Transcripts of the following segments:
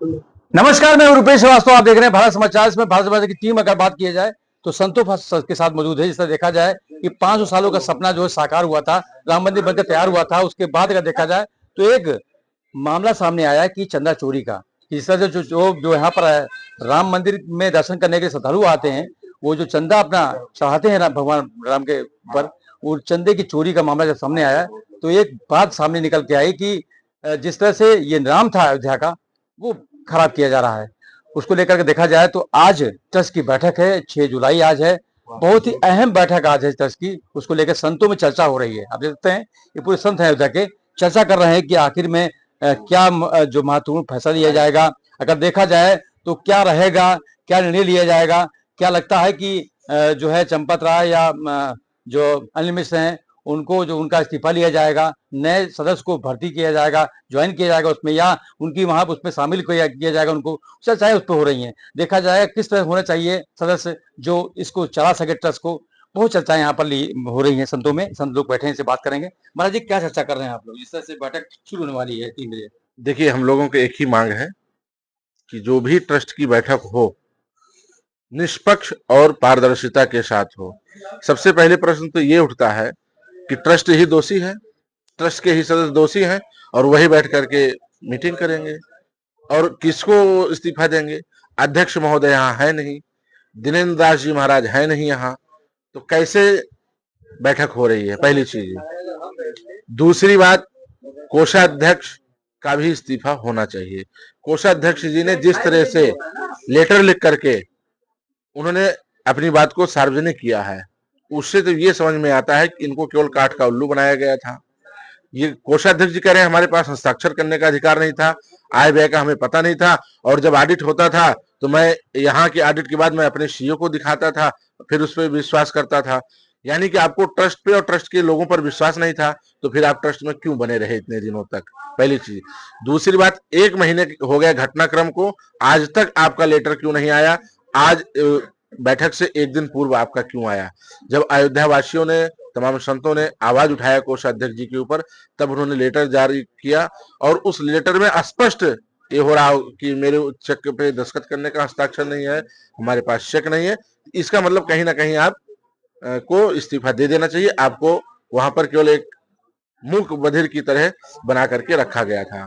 नमस्कार, मैं रुपेश श्रीवास्तव। आप देख रहे हैं भारत समाचार। इसमें भारत समाचार की टीम अगर बात की जाए तो संतों के साथ मौजूद है। जिस तरह देखा जाए कि 500 सालों का सपना जो है साकार हुआ था, राम मंदिर बनकर तैयार हुआ था। उसके बाद अगर देखा जाए तो एक मामला सामने आया कि चंदा चोरी का। जिस तरह जो यहाँ पर राम मंदिर में दर्शन करने के श्रद्धालु आते हैं, वो जो चंदा अपना चढ़ाते हैं भगवान राम के ऊपर, वो चंदे की चोरी का मामला जब सामने आया तो एक बात सामने निकल के आई कि जिस तरह से ये नाम था अयोध्या का, वो खराब किया जा रहा है। उसको लेकर के देखा जाए तो आज ट्रस्ट की बैठक है, 6 जुलाई आज है। बहुत ही अहम बैठक आज है ट्रस्ट की। उसको लेकर संतों में चर्चा हो रही है। आप देख सकते हैं ये पूरे संत हैं अयोध्या के, चर्चा कर रहे हैं कि आखिर में क्या जो महत्वपूर्ण फैसला लिया जाएगा। अगर देखा जाए तो क्या रहेगा, क्या निर्णय लिया जाएगा। क्या लगता है कि जो है चंपत राय या जो अनिल मिश्र हैं, उनको जो उनका इस्तीफा लिया जाएगा, नए सदस्य को भर्ती किया जाएगा, ज्वाइन किया जाएगा उसमें, या उनकी वहां उसमें शामिल किया जाएगा उनको। चर्चाएं उस पर हो रही हैं। देखा जाएगा किस तरह होना चाहिए सदस्य जो इसको चला सके ट्रस्ट को। बहुत चर्चाएं यहाँ पर हो रही हैं संतों में। संत लोग बैठे हैं, इनसे बात करेंगे। महाराज जी, क्या चर्चा कर रहे हैं आप लोग? जिस तरह से बैठक शुरू होने वाली है 3 बजे। देखिए, हम लोगों की एक ही मांग है कि जो भी ट्रस्ट की बैठक हो, निष्पक्ष और पारदर्शिता के साथ हो। सबसे पहले प्रश्न तो ये उठता है कि ट्रस्ट ही दोषी है, ट्रस्ट के ही सदस्य दोषी हैं और वही बैठ करके मीटिंग करेंगे और किसको इस्तीफा देंगे। अध्यक्ष महोदय यहाँ है नहीं, दिनेन्द्र दास जी महाराज है नहीं यहाँ, तो कैसे बैठक हो रही है? पहली चीज। दूसरी बात, कोषाध्यक्ष का भी इस्तीफा होना चाहिए। कोषाध्यक्ष जी ने जिस तरह से लेटर लिख करके उन्होंने अपनी बात को सार्वजनिक किया है, उससे तो ये समझ में आता है कि इनको केवल काठ का उल्लू बनाया गया था। ये कोषाध्यक्ष जी कह रहे हैं हमारे पास हस्ताक्षर करने का अधिकार नहीं था, आय व्यय का हमें पता नहीं था, और जब ऑडिट होता था तो मैं यहाँ की ऑडिट के बाद मैं अपने सीईओ को दिखाता था, फिर उस पर विश्वास करता था। यानी कि आपको ट्रस्ट पे और ट्रस्ट के लोगों पर विश्वास नहीं था, तो फिर आप ट्रस्ट में क्यों बने रहे इतने दिनों तक? पहली चीज। दूसरी बात, 1 महीने हो गया घटनाक्रम को, आज तक आपका लेटर क्यों नहीं आया? आज बैठक से 1 दिन पूर्व आपका क्यों आया? जब अयोध्या वासियों ने, तमाम संतों ने आवाज उठाया कोषाध्यक्ष जी के ऊपर, तब उन्होंने लेटर जारी किया और उस लेटर में स्पष्ट ये हो रहा कि मेरे चेक पे दस्तखत करने का हस्ताक्षर नहीं है, हमारे पास चेक नहीं है। इसका मतलब कहीं ना कहीं आप को इस्तीफा दे देना चाहिए। आपको वहां पर केवल एक मूक बधिर की तरह बना करके रखा गया था।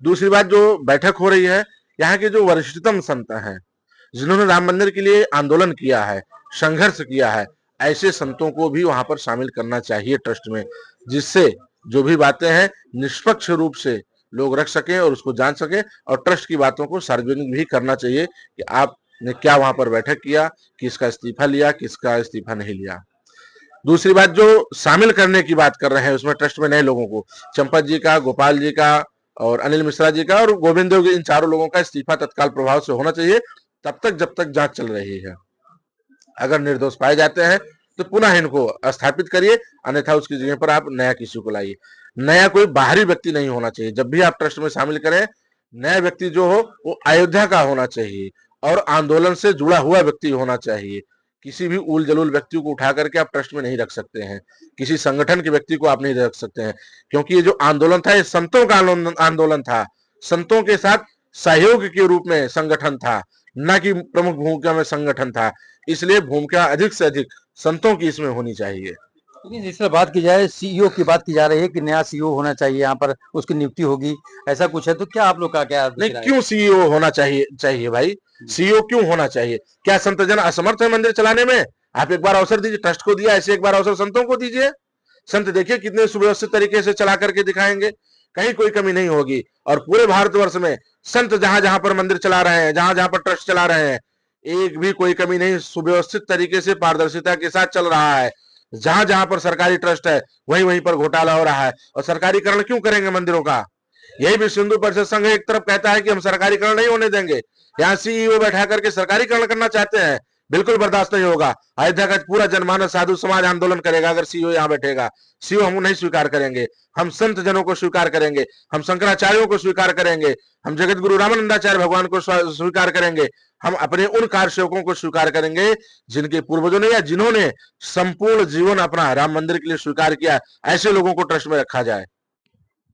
दूसरी बात, जो बैठक हो रही है, यहाँ के जो वरिष्ठतम संत हैं, जिन्होंने राम मंदिर के लिए आंदोलन किया है, संघर्ष किया है, ऐसे संतों को भी वहां पर शामिल करना चाहिए ट्रस्ट में, जिससे जो भी बातें हैं निष्पक्ष रूप से लोग रख सकें और उसको जान सकें, और ट्रस्ट की बातों को सार्वजनिक भी करना चाहिए कि आपने क्या वहां पर बैठक किया, किसका इस्तीफा लिया, किसका इस्तीफा नहीं लिया। दूसरी बात, जो शामिल करने की बात कर रहे हैं उसमें ट्रस्ट में नए लोगों को, चंपत जी का, गोपाल जी का और अनिल मिश्रा जी का और गोविंद देव, इन चारों लोगों का इस्तीफा तत्काल प्रभाव से होना चाहिए, तब तक जब तक जांच चल रही है। अगर निर्दोष पाए जाते हैं तो पुनः इनको स्थापित करिए, अन्यथा उसकी जगह पर आप नया किसी को लाइए। नया कोई बाहरी व्यक्ति नहीं होना चाहिए। जब भी आप ट्रस्ट में शामिल करें, नया व्यक्ति जो हो वो अयोध्या का होना चाहिए और आंदोलन से जुड़ा हुआ व्यक्ति होना चाहिए। किसी भी उल जलूल व्यक्ति को उठा करके आप ट्रस्ट में नहीं रख सकते हैं, किसी संगठन के व्यक्ति को आप नहीं रख सकते हैं, क्योंकि ये जो आंदोलन था ये संतों का आंदोलन था, संतों के साथ सहयोग के रूप में संगठन था, न कि प्रमुख भूमिका में संगठन था। इसलिए भूमिका अधिक से अधिक संतों की इसमें होनी चाहिए। लेकिन जिस तरह बात की जाए, सीईओ की बात की जा रही है कि नया सीईओ होना चाहिए, यहाँ पर उसकी नियुक्ति होगी, ऐसा कुछ है। तो क्या आप लोग का क्या नहीं, क्यों सीईओ होना चाहिए भाई? सीईओ क्यों होना चाहिए? क्या संत जन असमर्थ है मंदिर चलाने में? आप एक बार अवसर दीजिए, ट्रस्ट को दिया, ऐसे एक बार अवसर संतों को दीजिए। संत देखिए कितने सुव्यवस्थित तरीके से चला करके दिखाएंगे, कहीं कोई कमी नहीं होगी। और पूरे भारतवर्ष में संत जहां जहां पर मंदिर चला रहे हैं, जहां जहां पर ट्रस्ट चला रहे हैं, एक भी कोई कमी नहीं, सुव्यवस्थित तरीके से पारदर्शिता के साथ चल रहा है। जहां जहां पर सरकारी ट्रस्ट है वहीं वहीं पर घोटाला हो रहा है। और सरकारीकरण क्यों करेंगे मंदिरों का? यही विश्व हिंदू परिषद संघ एक तरफ कहता है कि हम सरकारीकरण नहीं होने देंगे, यहाँ सीईओ बैठा करके सरकारीकरण करना चाहते हैं, बिल्कुल बर्दाश्त नहीं होगा। अयोध्या का पूरा जनमानस, साधु समाज आंदोलन करेगा अगर सीईओ यहाँ बैठेगा। सीईओ हम नहीं स्वीकार करेंगे, हम संत जनों को स्वीकार करेंगे, हम शंकराचार्यों को स्वीकार करेंगे, हम जगत गुरु रामानंदाचार्य भगवान को स्वीकार करेंगे, हम अपने उन कार सेवकों को स्वीकार करेंगे जिनके पूर्वजों ने या जिन्होंने संपूर्ण जीवन अपना राम मंदिर के लिए स्वीकार किया। ऐसे लोगों को ट्रस्ट में रखा जाए।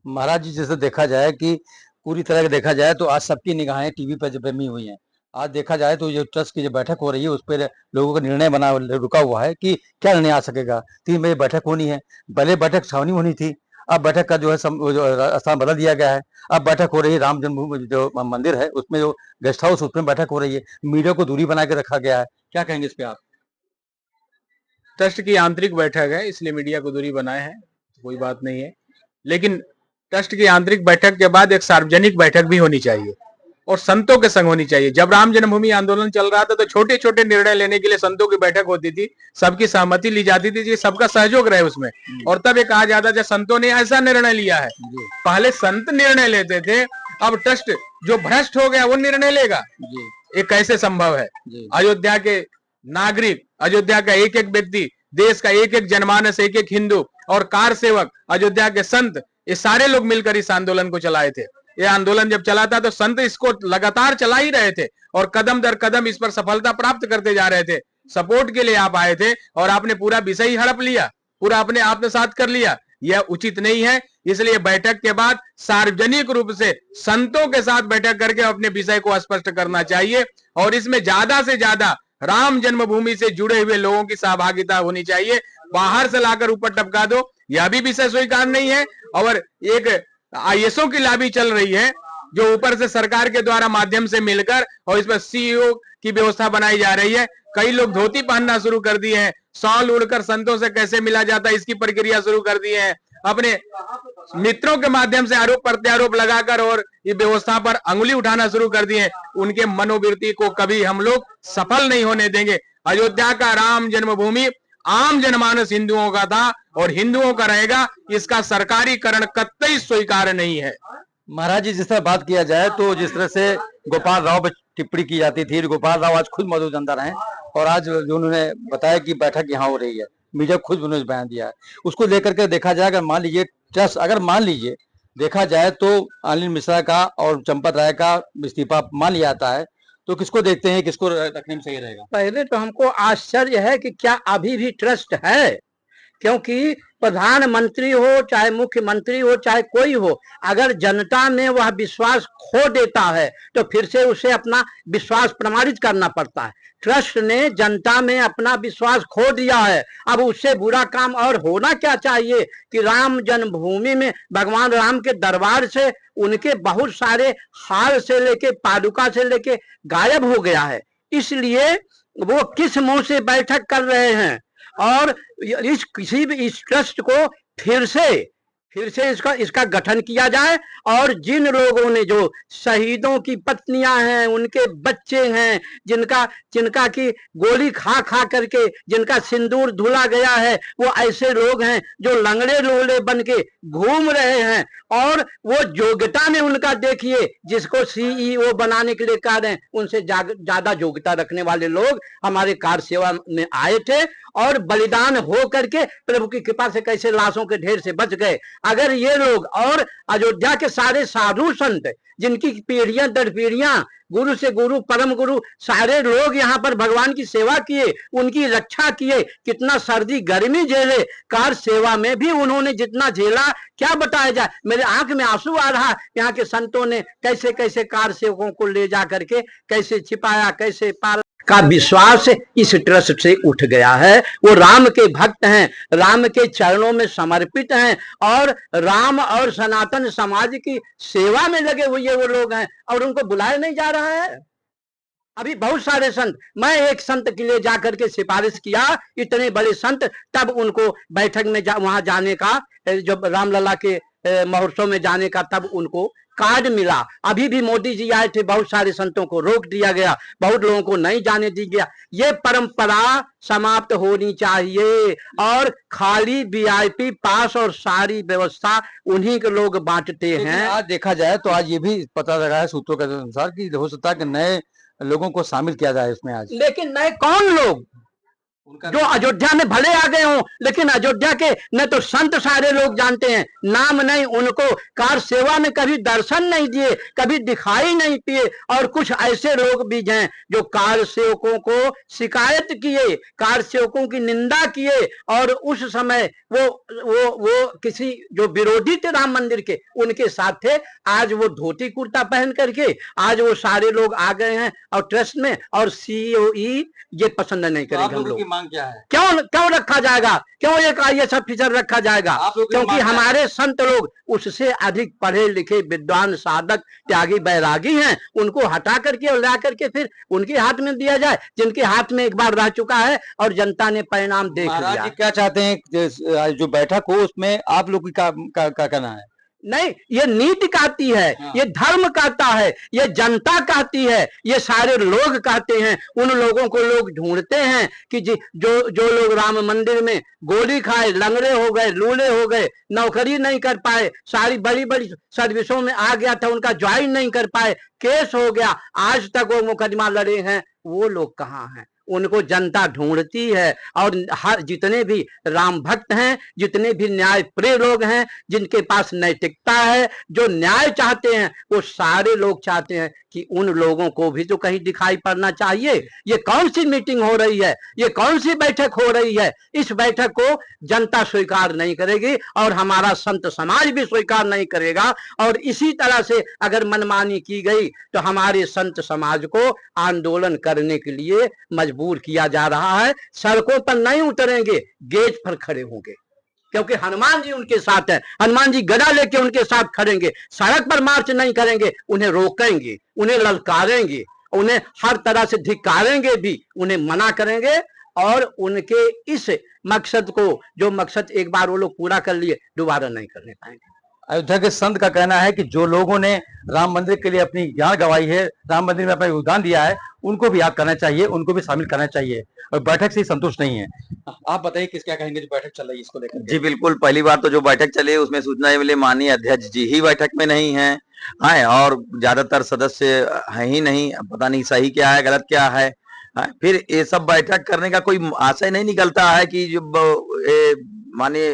महाराज जी, जैसे देखा जाए कि पूरी तरह से देखा जाए तो आज सबकी निगाहें टीवी पर जमी हुई हैं। आज देखा जाए तो ये ट्रस्ट की जो बैठक हो रही है उस पर लोगों का निर्णय बना रुका हुआ है कि क्या निर्णय आ सकेगा। 3 बजे बैठक होनी है। पहले बैठक छावनी में होनी थी। अब बैठक का जो है वो जो स्थान बदल दिया गया है। अब बैठक हो रही है राम जन्मभूमि जो मंदिर है उसमें, जो गेस्ट हाउस उसमें बैठक हो रही है। मीडिया को दूरी बना के रखा गया है। क्या कहेंगे इस पे आप? ट्रस्ट की आंतरिक बैठक है, इसलिए मीडिया को दूरी बनाए हैं, कोई बात नहीं है। लेकिन ट्रस्ट की आंतरिक बैठक के बाद एक सार्वजनिक बैठक भी होनी चाहिए और संतों के संग होनी चाहिए। जब राम जन्मभूमि आंदोलन चल रहा था तो छोटे छोटे निर्णय लेने के लिए संतों की बैठक होती थी, सबकी सहमति ली जाती थी, सबका सहयोग रहे उसमें, और तब ये कहा जाता था संतों ने ऐसा निर्णय लिया है। पहले संत निर्णय लेते थे, अब ट्रस्ट जो भ्रष्ट हो गया वो निर्णय लेगा। ये कैसे संभव है? अयोध्या के नागरिक, अयोध्या का एक एक व्यक्ति, देश का एक एक जनमानस, एक एक हिंदू और कार सेवक, अयोध्या के संत, ये सारे लोग मिलकर इस आंदोलन को चलाए थे। ये आंदोलन जब चला था तो संत इसको लगातार चला ही रहे थे और कदम दर कदम इस पर सफलता प्राप्त करते जा रहे थे। सपोर्ट के लिए आप आए थे और आपने पूरा विषय ही हड़प लिया, पूरा अपने आत्मसात कर लिया। यह उचित नहीं है। इसलिए बैठक के बाद सार्वजनिक रूप से संतों के साथ बैठक करके अपने विषय को स्पष्ट करना चाहिए और इसमें ज्यादा से ज्यादा राम जन्मभूमि से जुड़े हुए लोगों की सहभागिता होनी चाहिए। बाहर से लाकर ऊपर टपका दो, यह भी विषय स्वीकार नहीं है। और एक आईएसओ की लॉबी चल रही है जो ऊपर से सरकार के द्वारा माध्यम से मिलकर, और इस पर सीईओ की व्यवस्था बनाई जा रही है। कई लोग धोती पहनना शुरू कर दिए हैं, शॉल उड़कर संतों से कैसे मिला जाता है इसकी प्रक्रिया शुरू कर दी है। अपने मित्रों के माध्यम से आरोप प्रत्यारोप लगाकर और ये व्यवस्था पर अंगुली उठाना शुरू कर दिए। उनके मनोवृत्ति को कभी हम लोग सफल नहीं होने देंगे। अयोध्या का राम जन्मभूमि आम जनमानस हिंदुओं का था और हिंदुओं का रहेगा, इसका सरकारीकरण कतई स्वीकार्य नहीं है। महाराज जी, जिस तरह बात किया जाए तो जिस तरह से गोपाल राव पर टिप्पणी की जाती थी, गोपाल राव आज खुद मौजूद अंदर हैं और आज जो उन्होंने बताया कि बैठक यहाँ हो रही है, मीडिया खुद उन्होंने बयान दिया है, उसको लेकर के देखा जाए, अगर मान लीजिए ट्रस्ट, अगर मान लीजिए देखा जाए तो अनिल मिश्रा का और चंपत राय का इस्तीफा मान लिया जाता है, तो किसको देखते हैं, किसको रखने में सही रहेगा? पहले तो हमको आश्चर्य है कि क्या अभी भी ट्रस्ट है, क्योंकि प्रधानमंत्री हो चाहे मुख्यमंत्री हो चाहे कोई हो, अगर जनता में वह विश्वास खो देता है तो फिर से उसे अपना विश्वास प्रमाणित करना पड़ता है। ट्रस्ट ने जनता में अपना विश्वास खो दिया है, अब उससे बुरा काम और होना क्या चाहिए कि राम जन्मभूमि में भगवान राम के दरबार से उनके बहुत सारे हार से लेके पादुका से लेके गायब हो गया है। इसलिए वो किस मुंह से बैठक कर रहे हैं और इस ट्रस्ट को फिर से इसका गठन किया जाए और जिन लोगों ने, जो शहीदों की पत्नियां हैं, उनके बच्चे हैं, जिनका की गोली खा खा करके जिनका सिंदूर धुला गया है, वो ऐसे लोग हैं जो लंगड़े लोले बन के घूम रहे हैं और वो योग्यता में उनका देखिए, जिसको सीईओ बनाने के लिए कह रहे हैं, उनसे ज्यादा योग्यता रखने वाले लोग हमारे कार सेवा में आए थे और बलिदान हो करके प्रभु की कृपा से कैसे लाशों के ढेर से बच गए। अगर ये लोग और अयोध्या के सारे साधु संत, जिनकी पीढ़ियां दर पीढ़ियां गुरु से गुरु परम गुरु सारे लोग यहाँ पर भगवान की सेवा किए, उनकी रक्षा किए, कितना सर्दी गर्मी झेले, कार सेवा में भी उन्होंने जितना झेला क्या बताया जाए। मेरे आंख में आंसू आ रहा, यहाँ के संतों ने कैसे कैसे कार सेवकों को ले जा करके कैसे छिपाया, कैसे पाल का विश्वास इस ट्रस्ट से उठ गया है। वो राम के भक्त हैं, राम के चरणों में समर्पित हैं और राम और सनातन समाज की सेवा में लगे हुए वो लोग हैं और उनको बुलाया नहीं जा रहा है। अभी बहुत सारे संत, मैं एक संत के लिए जाकर के सिफारिश किया, इतने बड़े संत, तब उनको बैठक में वहां जाने का, जब रामलला के महोत्सव में जाने का, तब उनको कार्ड मिला। अभी भी मोदी जी आए थे, बहुत सारे संतों को रोक दिया गया, बहुत लोगों को नहीं जाने दी गया। ये परंपरा समाप्त होनी चाहिए और खाली वीआईपी पास और सारी व्यवस्था उन्हीं के लोग बांटते हैं। आज देखा जाए तो आज ये भी पता लगा है सूत्रों के अनुसार कि हो सकता है कि नए लोगों को शामिल किया जाए इसमें आज। लेकिन नए कौन लोग? जो अयोध्या में भले आ गए हों, लेकिन अयोध्या के न तो संत सारे लोग जानते हैं, नाम नहीं उनको, कार सेवा में कभी दर्शन नहीं दिए, कभी दिखाई नहीं दिए। और कुछ ऐसे लोग भी हैं जो कार सेवकों को शिकायत किए, कार सेवकों की निंदा किए, और उस समय वो किसी जो विरोधी थे राम मंदिर के, उनके साथ थे। आज वो धोती कुर्ता पहन करके आज वो सारे लोग आ गए हैं और ट्रस्ट में, और सीओई ये पसंद नहीं करेंगे। हम लोग क्या है? क्यों रखा जाएगा? क्यों एक IAS ऑफिसर रखा जाएगा? क्योंकि हमारे संत लोग उससे अधिक पढ़े लिखे विद्वान साधक त्यागी बैरागी हैं, उनको हटा करके और ला करके फिर उनके हाथ में दिया जाए, जिनके हाथ में एक बार रह चुका है और जनता ने परिणाम देख लिया। क्या चाहते हैं जो बैठक हो उसमें आप लोग का कहना है? नहीं, ये नीति कहती है, ये धर्म कहता है, ये जनता कहती है, ये सारे लोग कहते हैं। उन लोगों को लोग ढूंढते हैं कि जो लोग राम मंदिर में गोली खाए, लंगड़े हो गए, लूले हो गए, नौकरी नहीं कर पाए, सारी बड़ी बड़ी सर्विसों में आ गया था, उनका ज्वाइन नहीं कर पाए, केस हो गया, आज तक वो मुकदमा लड़े हैं, वो लोग कहाँ हैं? उनको जनता ढूंढती है। और हर जितने भी राम भक्त हैं, जितने भी न्याय प्रिय लोग हैं, जिनके पास नैतिकता है, जो न्याय चाहते हैं, वो सारे लोग चाहते हैं कि उन लोगों को भी तो कहीं दिखाई पड़ना चाहिए। ये कौन सी मीटिंग हो रही है? ये कौन सी बैठक हो रही है? इस बैठक को जनता स्वीकार नहीं करेगी और हमारा संत समाज भी स्वीकार नहीं करेगा। और इसी तरह से अगर मनमानी की गई तो हमारे संत समाज को आंदोलन करने के लिए मजबूर किया जा रहा है। सड़कों पर नहीं उतरेंगे, गेट पर खड़े होंगे, क्योंकि हनुमान जी उनके साथ है। हनुमान जी गदा लेके उनके साथ खड़ेंगे। सड़क पर मार्च नहीं करेंगे, उन्हें रोकेंगे, उन्हें ललकारेंगे, उन्हें हर तरह से धिक्कारेंगे भी, उन्हें मना करेंगे। और उनके इस मकसद को, जो मकसद एक बार वो लोग पूरा कर लिए, दोबारा नहीं करने पाएंगे। अयोध्या के संत का कहना है कि जो लोगों ने राम मंदिर के लिए अपनी जान गंवाई है, राम मंदिर में अपना योगदान दिया है, उनको भी याद करना चाहिए, उनको भी शामिल करना चाहिए, और बैठक से ही संतुष्ट नहीं है। आप बताइए किस क्या कहेंगे जो बैठक चल रही है इसको लेकर? जी बिल्कुल, पहली बार तो जो बैठक चली उसमें सूचना मिली माननीय अध्यक्ष जी ही बैठक में नहीं है, और ज्यादातर सदस्य है ही नहीं, पता नहीं सही क्या है गलत क्या है। फिर ये सब बैठक करने का कोई आशय नहीं निकलता है कि जो माननीय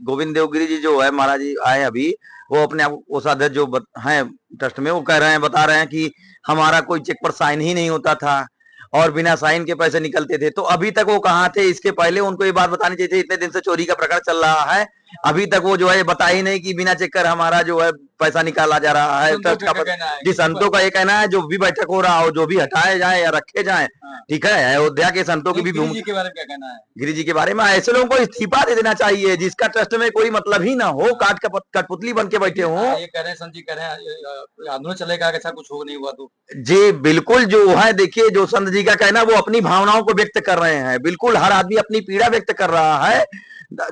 गोविंद देवगिरी जी जो है महाराज जी आए अभी, वो अपने आप उस अध्यक्ष जो हैं ट्रस्ट में, वो कह रहे हैं, बता रहे हैं कि हमारा कोई चेक पर साइन ही नहीं होता था और बिना साइन के पैसे निकलते थे। तो अभी तक वो कहाँ थे? इसके पहले उनको ये बात बतानी चाहिए। इतने दिन से चोरी का प्रकरण चल रहा है, अभी तक वो जो है बता ही नहीं कि बिना चेक कर हमारा जो है पैसा निकाला जा रहा है। जी, संतों का ये कहना है जो भी बैठक हो रहा हो, जो भी हटाए जाए या रखे जाए, ठीक है। अयोध्या के संतों की भी गिरिजी के बारे में क्या कहना है? गिरिजी के बारे में ऐसे लोगों को इस्तीफा दे देना चाहिए जिसका ट्रस्ट में कोई मतलब ही ना हो, कठपुतली बन के बैठे हो। ये कह रहे हैं संत जी, कह रहे हैं आंदोलन चलेगा, ऐसा कुछ हो नहीं हुआ तो? जी बिल्कुल, जो है देखिए, जो संत जी का कहना वो अपनी भावनाओं को व्यक्त कर रहे हैं। बिल्कुल हर आदमी अपनी पीड़ा व्यक्त कर रहा है।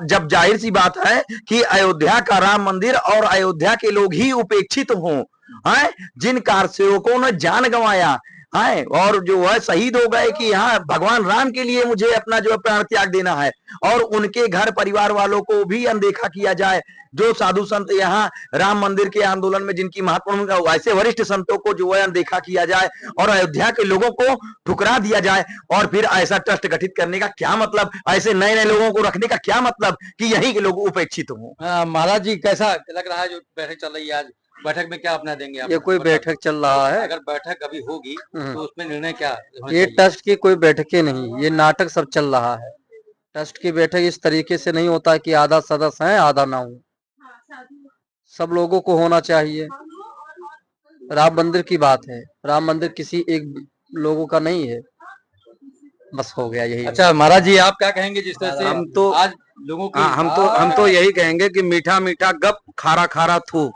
जब जाहिर सी बात है कि अयोध्या का राम मंदिर और अयोध्या के लोग ही उपेक्षित हों, जिन कार सेवकों ने जान गंवाया है और जो है शहीद हो गए कि हाँ भगवान राम के लिए मुझे अपना जो है प्राण त्याग देना है, और उनके घर परिवार वालों को भी अनदेखा किया जाए। जो साधु संत यहाँ राम मंदिर के आंदोलन में जिनकी महत्वपूर्ण भूमिका, ऐसे वरिष्ठ संतों को जो है अनदेखा किया जाए और अयोध्या के लोगों को ठुकरा दिया जाए, और फिर ऐसा ट्रस्ट गठित करने का क्या मतलब? ऐसे नए नए लोगों को रखने का क्या मतलब कि यहीं के लोग उपेक्षित हों? महाराज जी, कैसा लग रहा है जो बैठक चल रही है आज? बैठक में क्या अपना देंगे आप? ये कोई बैठक चल रहा है? अगर बैठक अभी होगी तो उसमें निर्णय क्या होना ये चाहिए? ट्रस्ट की कोई बैठकें नहीं, ये नाटक सब चल रहा है। ट्रस्ट की बैठक इस तरीके से नहीं होता कि आधा सदस्य है आधा ना हो, सब लोगों को होना चाहिए। राम मंदिर की बात है, राम मंदिर किसी एक लोगों का नहीं है, बस हो गया यही। अच्छा महाराज जी, आप क्या कहेंगे जिस तरह से हम तो आज लोगों की हम तो यही कहेंगे कि मीठा मीठा गप, खारा खारा थू।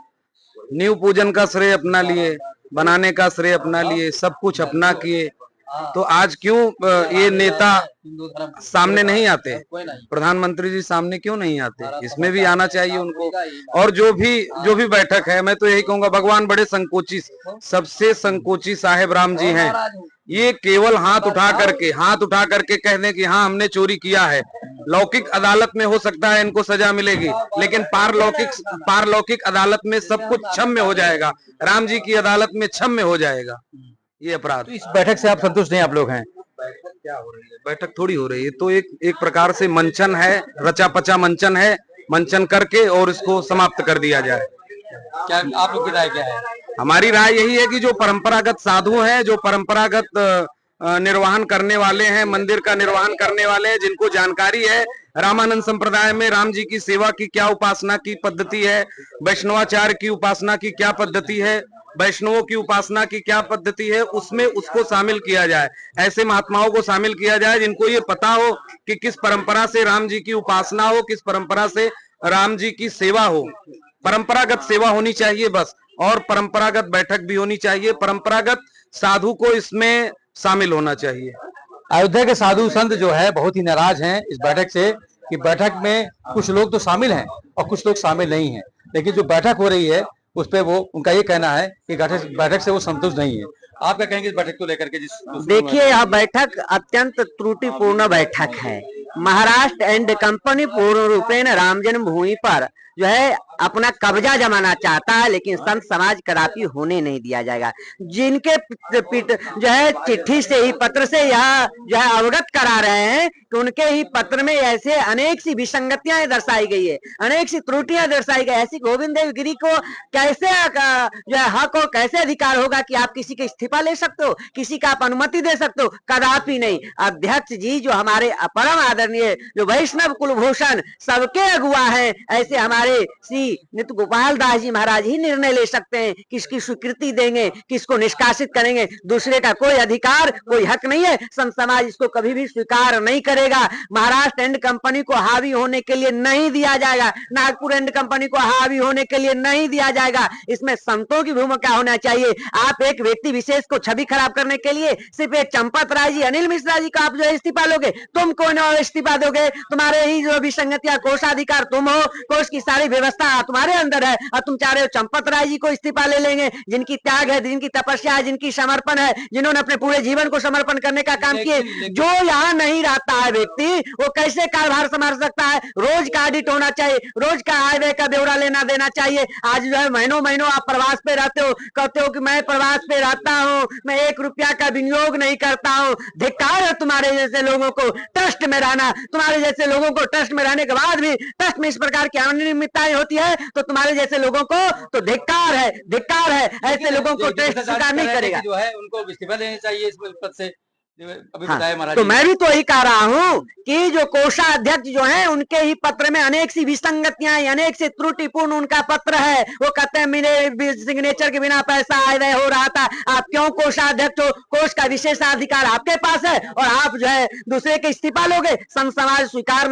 नींव पूजन का श्रेय अपना लिए, बनाने का श्रेय अपना लिए, सब कुछ अपना किए, तो आज क्यों ये नेता सामने नहीं आते? प्रधानमंत्री जी सामने क्यों नहीं आते? इसमें भी आना चाहिए उनको। और जो भी बैठक है, मैं तो यही कहूंगा, भगवान बड़े संकोची, सबसे संकोची साहेब राम जी हैं। ये केवल हाथ उठा करके कह दें कि हाँ हमने चोरी किया है। लौकिक अदालत में हो सकता है इनको सजा मिलेगी, लेकिन पारलौकिक अदालत में सब कुछ क्षम्य हो जाएगा। राम जी की अदालत में क्षम्य हो जाएगा ये अपराध। तो इस बैठक से आप संतुष्ट नहीं? आप लोग हैं क्या हो रही है? बैठक थोड़ी हो रही है, तो एक प्रकार से मंचन है, रचा पचा मंचन है, मंचन करके और इसको समाप्त कर दिया जाए। क्या आप लोग की राय क्या है? हमारी राय यही है कि जो परंपरागत साधु हैं, जो परंपरागत निर्वहन करने वाले हैं, मंदिर का निर्वहन करने वाले हैं, जिनको जानकारी है रामानंद संप्रदाय में राम जी की सेवा की क्या उपासना की पद्धति है, वैष्णवाचार्य की उपासना की क्या पद्धति है, वैष्णवों की उपासना की क्या पद्धति है, उसमें उसको शामिल किया जाए। ऐसे महात्माओं को शामिल किया जाए जिनको ये पता हो कि किस परंपरा से राम जी की उपासना हो, किस परंपरा से राम जी की सेवा हो। परंपरागत सेवा होनी चाहिए बस, और परंपरागत बैठक भी होनी चाहिए। परंपरागत साधु को इसमें शामिल होना चाहिए। अयोध्या के साधु संत जो है बहुत ही नाराज हैं इस बैठक से कि बैठक में कुछ लोग तो शामिल हैं और कुछ लोग शामिल नहीं हैं, लेकिन जो बैठक हो रही है उस पे वो उनका ये कहना है कि बैठक से वो संतुष्ट नहीं है। आप क्या कहेंगे इस बैठक को लेकर के? देखिए, यह बैठक अत्यंत त्रुटिपूर्ण बैठक है। महाराष्ट्र एंड कंपनी पूर्ण रूपेण राम जन्मभूमि पर जो है अपना कब्जा जमाना चाहता है, लेकिन संत समाज कदापि होने नहीं दिया जाएगा। जिनके जो है चिट्ठी से ही, पत्र से यह जो है अवगत करा रहे हैं कि उनके ही पत्र में ऐसे अनेक सी विसंगतियां दर्शाई गई है, अनेक सी त्रुटियां दर्शाई गई। ऐसी गोविंद देव गिरी को कैसे जो है हक और कैसे अधिकार होगा कि आप किसी का इस्तीफा ले सकते हो, किसी का आप अनुमति दे सकते हो? कदापि नहीं। अध्यक्ष जी जो हमारे परम आदरणीय, जो वैष्णव कुलभूषण सबके अगुआ हैं, ऐसे हमारे श्री नित्य गोपाल दास जी महाराज ही निर्णय ले सकते हैं किसकी स्वीकृति देंगे, किसको निष्कासित करेंगे। दूसरे का कोई अधिकार, कोई हक नहीं है। संत समाज इसको कभी भी स्वीकार नहीं करेगा। महाराष्ट्र एंड कंपनी को हावी होने के लिए नहीं दिया जाएगा, नागपुर एंड कंपनी को हावी होने के लिए नहीं दिया जाएगा। इसमें संतों की भूमिका होना चाहिए। आप एक व्यक्ति विशेष को छवि खराब करने के लिए सिर्फ एक चंपत राय जी, अनिल मिश्रा जी का आप जो इस्तीफा लोगे, तुम कौन इस्तीफा दोगे? तुम्हारे ही जो विसंगतियां, कोषाधिकार तुम हो, कोष की सारी व्यवस्था तुम्हारे अंदर है, और तुम चाह रहे हो चंपत राय जी को इस्तीफा ले लेंगे, जिनकी त्याग है, जिनकी तपस्या है, जिनकी समर्पण है, जिन्होंने अपने पूरे जीवन को समर्पण करने का काम किए। जो यहाँ नहीं रहता है व्यक्ति, वो कैसे कार्यभार संभाल सकता है? रोज का ऑडिट होना चाहिए, रोज का आय व्यय का ब्यौरा लेना देना चाहिए। आज जो है महीनों महीनों आप प्रवास पे रहते हो, कहते हो कि मैं प्रवास पे रहता हूँ, मैं 1 रुपया का विनियोग नहीं करता हूँ। धिक्कार है तुम्हारे जैसे लोगों को ट्रस्ट में रहना। तुम्हारे जैसे लोगों को ट्रस्ट में रहने के बाद भी ट्रस्ट में इस प्रकार की अनियमितताएं होती है, तो तुम्हारे जैसे लोगों को तो धिक्कार है, धिक्कार है। ऐसे लोगों को ट्रस्ट स्वीकार नहीं करेगा। जो है उनको इस्तीफा लेना चाहिए इस पद से, अभी हाँ, बताया महाराज तो जी। मैं भी तो यही कह रहा हूँ कि जो कोषाध्यक्ष जो है उनके ही पत्र में अनेक सी विसंगतियां, अनेक सी त्रुटिपूर्ण उनका पत्र है। वो कहते हैं मेरे सिग्नेचर के बिना पैसा आय व्यय हो रहा था। आप क्यों कोषाध्यक्ष हो? कोष का विशेषाधिकार आपके पास है और आप जो है दूसरे के इस्तीफा लोगे? संत समाज स्वीकार